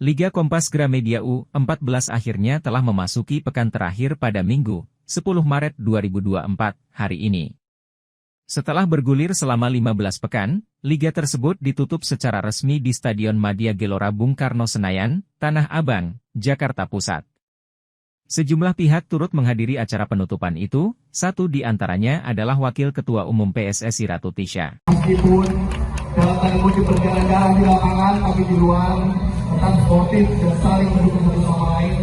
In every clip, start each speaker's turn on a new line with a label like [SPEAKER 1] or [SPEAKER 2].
[SPEAKER 1] Liga Kompas Gramedia U14 akhirnya telah memasuki pekan terakhir pada Minggu, 10 Maret 2024, hari ini. Setelah bergulir selama 15 pekan, liga tersebut ditutup secara resmi di Stadion Madia Gelora Bung Karno Senayan, Tanah Abang, Jakarta Pusat. Sejumlah pihak turut menghadiri acara penutupan itu, satu di antaranya adalah Wakil Ketua Umum PSSI Ratu Tisha.
[SPEAKER 2] Meskipun dalam tanda kutip berjalan-jalan di lapangan, tapi di luar tetap sportif dan saling mendukung satu sama lain.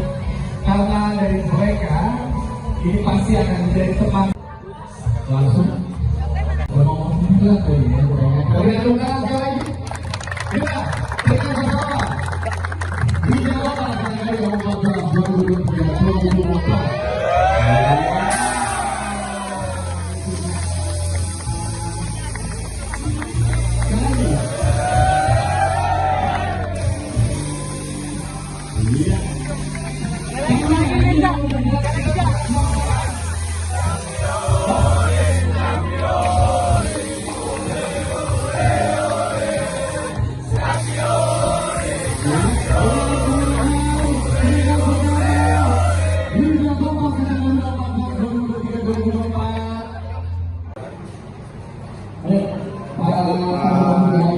[SPEAKER 2] Karena dari mereka, ini pasti akan menjadi teman. Langsung beromong juga tuh ya. Boleh lakukan sekali lagi. Kita dengan bersama. Di Jakarta, kita akan 2023-2024.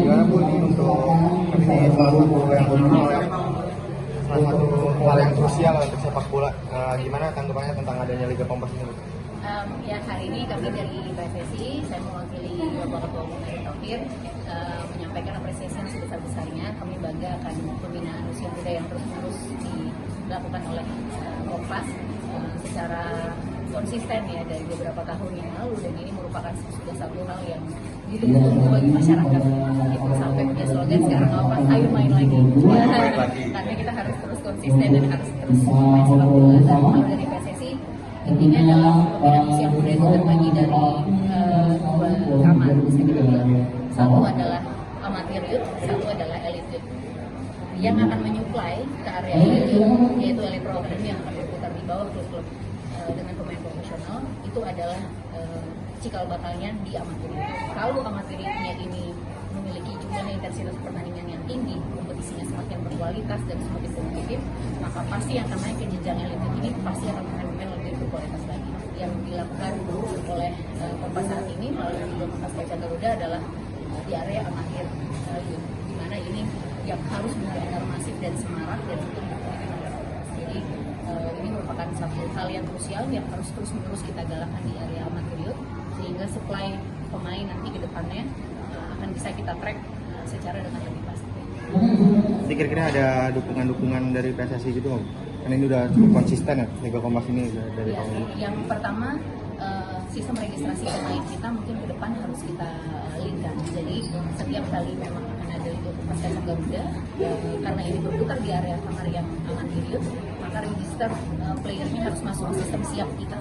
[SPEAKER 3] Gimana Bu ini untuk ini baru yang satu hal yang krusial untuk sepak bola. Gimana tanggapannya tentang adanya Liga Kompas ini Bu?
[SPEAKER 4] Ya, hari ini kami dari PSSI, saya mewakili Bapak Ketua Umum Erick Thohir, menyampaikan apresiasi yang sebesar-besarnya. Kami bangga akan pembinaan usia muda yang terus-menerus dilakukan oleh Kompas secara konsisten ya dari beberapa tahun yang lalu, dan ini merupakan sudah satu hal yang ditunggu bagi masyarakat. Itu sampai punya slogan sekarang apa? Ayo main lagi. Ya, karena kita harus terus konsisten dan harus terus main sepak bola. Dan kalau dari PSSI intinya adalah pembinaan usia muda itu terbagi dari dua kamar, bisa kita bilang. Satu adalah amatir youth, satu adalah elite youth. Yang akan menyuplai ke area elite youth, yaitu elite program yang akan berputar di bawah klub-klub dengan pemain profesional, itu adalah cikal bakalnya di amatir youth. Kalau amatir youth-nya ini memiliki jumlah intensitas pertandingan yang tinggi, kompetisinya semakin berkualitas dan semakin kompetitif, maka pasti yang akan naik ke jenjang elite ini pasti akan memainkan lebih berkualitas lagi. Yang dilakukan oleh Kompas saat ini melalui Liga Kompas Kaca Garuda adalah di area amatir youth, di mana ini yang harus benar-benar masif dan semarak dan untuk jadi ini merupakan satu hal yang krusial yang harus terus-menerus kita galakkan di area amatir youth, sehingga supply pemain nanti ke depannya akan bisa kita track secara dengan lebih pasti.
[SPEAKER 3] Jadi kira-kira ada dukungan-dukungan dari PSSI gitu nggak? Karena ini udah cukup konsisten ya Liga Kompas ini dari tahun ini.
[SPEAKER 4] Yang pertama, sistem registrasi pemain kita mungkin ke depan harus kita linkkan. Jadi setiap kali memang akan ada Liga Kompas Kaca Garuda, karena ini berputar di area kamar yang amatir youth, maka register playernya harus masuk ke sistem siap kita,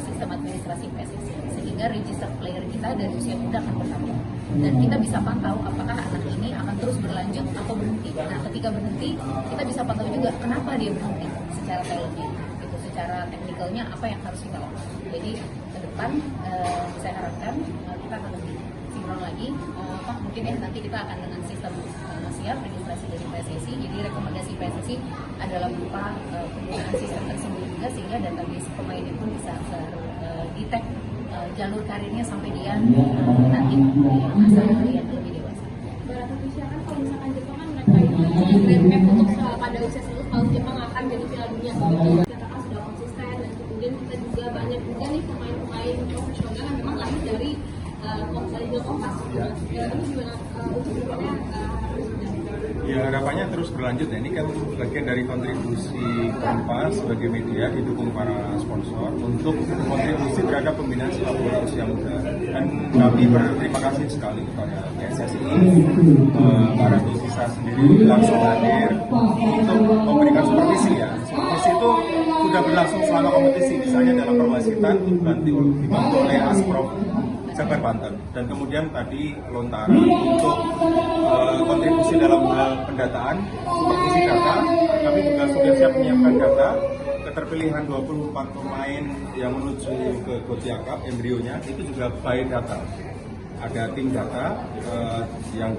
[SPEAKER 4] sistem administrasi PSSI, sehingga register player kita dari usia muda akan bertambah dan kita bisa pantau apakah anak ini akan terus berlanjut atau berhenti. Nah, ketika berhenti kita bisa pantau juga kenapa dia berhenti secara talentnya, gitu, secara teknikalnya apa yang harus kita lakukan. Jadi ke depan saya harapkan kita akan lebih sinkron lagi. Mungkin ya nanti kita akan dengan sistem siap registrasi dari PSSI. Jadi rekomendasi PSSI adalah berupa penggunaan sistem tersebut juga, sehingga database pemainnya pun bisa detect jalur karirnya sampai dia nanti masa yang lebih dewasa.
[SPEAKER 5] Berapa usia kan kalau misalkan Jepang kan mereka itu grade untuk pada usia 10 tahun Jepang akan jadi Piala Dunia. Kita kan sudah konsisten dan kemudian kita juga banyak juga nih pemain-pemain profesional yang memang lahir dari Liga Kompas. Itu gimana untuk kedepannya?
[SPEAKER 6] Ya, harapannya terus berlanjut ya. Ini kan bagian dari kontribusi Kompas sebagai media didukung para sponsor untuk kontribusi terhadap pembinaan sepak bola usia muda. Dan kami berterima kasih sekali kepada PSSI, para Tisha sendiri langsung hadir untuk memberikan supervisi ya. Supervisi itu sudah berlangsung selama kompetisi, misalnya dalam perwasitan dibantu oleh Asprof Jabar Banten, dan kemudian tadi lontaran untuk kontribusi dalam hal pendataan, supervisi data. Kami juga sudah siap menyiapkan data keterpilihan 24 pemain yang menuju ke Gotia Cup, embrionya itu juga by data. ada tim data yang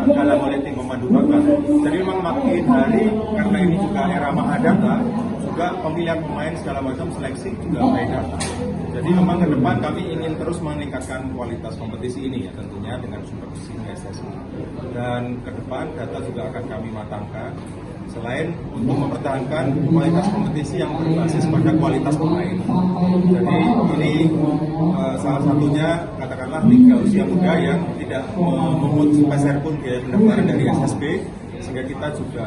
[SPEAKER 6] dalam oleh tim pemandu bakat. Jadi memang makin hari karena ini juga era mahadata, juga pemilihan pemain segala macam seleksi juga by data. Jadi memang ke depan kami ingin terus meningkatkan kualitas kompetisi ini ya tentunya dengan supervisi PSSI. Dan ke depan data juga akan kami matangkan. Selain untuk mempertahankan kualitas kompetisi yang berbasis pada kualitas pemain. Jadi ini salah satunya katakanlah liga usia muda yang tidak memungut sepeser pun biaya pendaftaran dari SSB, sehingga kita juga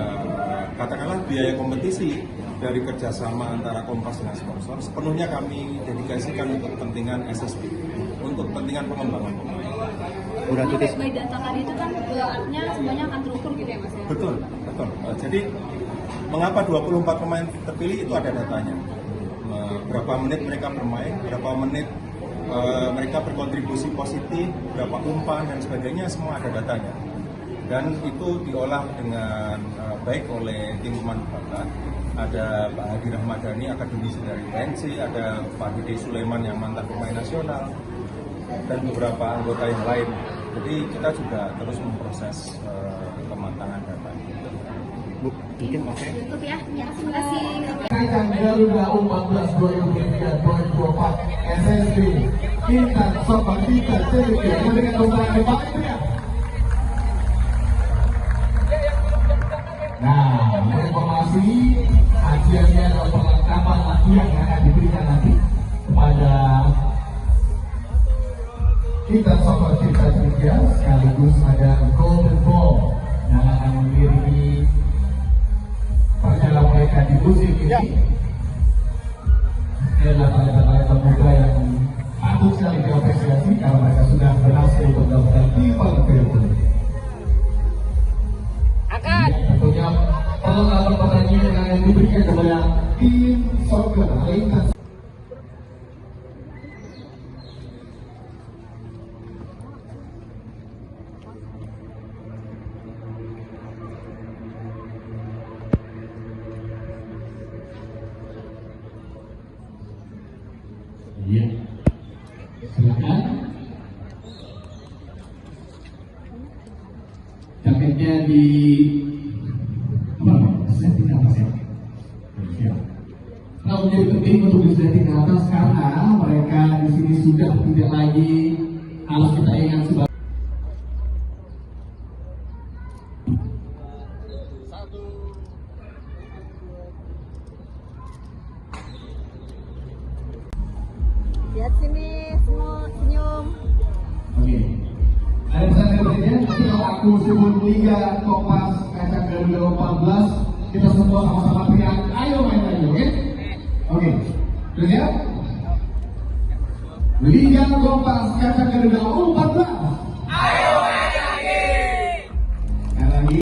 [SPEAKER 6] katakanlah biaya kompetisi dari kerjasama antara Kompas dengan sponsor sepenuhnya kami dedikasikan untuk kepentingan SSB, untuk kepentingan pengembangan pemain.
[SPEAKER 3] Udah tutis.
[SPEAKER 5] By data tadi itu kan artinya semuanya akan terukur gitu ya Mas ya?
[SPEAKER 6] Betul, betul. Jadi mengapa 24 pemain terpilih itu ada datanya. Berapa menit mereka bermain, berapa menit mereka berkontribusi positif, berapa umpan dan sebagainya, semua ada datanya. Dan itu diolah dengan baik oleh tim pemandu bakat. Ada Pak Hadi Rahmadani, akademisi dari PNC, ada Pak Dede Sulaiman yang mantan pemain nasional, dan beberapa anggota yang lain. Jadi kita juga terus memproses pematangan data.
[SPEAKER 3] Bu, mungkin oke.
[SPEAKER 5] Tutup ya. Terima kasih.
[SPEAKER 2] Ajang Garuda U14 2023-2024 SSB Intan Sobat Kita Cerita memberikan undangan di bawah itu ya. Nah, informasi hadiahnya adalah perlengkapan latihan yang akan diberikan nanti kepada kita Sobat Kita Cerita, sekaligus ada Golden Ball yang akan mengiringi perjalanan mereka di musim ini. Ini adalah talenta-talenta muda yang patut sekali diapresiasi karena mereka sudah berhasil untuk mendapatkan timbal tertentu. Tentunya perlengkapan pertandingan yang akan diberikan kepada tim soccer Lintas. Iya, silakan. Jaketnya di setting atas ya. Nah, menjadi penting untuk di setting ke atas karena mereka di sini sudah tidak lagi harus kita ingat sebagai
[SPEAKER 7] Lihat sini, semua senyum.
[SPEAKER 2] Oke. Ada pesan dari Presiden, nanti kalau aku sebut Liga Kompas Kacang Garuda 14, kita semua sama-sama teriak, ayo main lagi, oke? Oke. Sudah siap? Liga Kompas Kacang Garuda 14.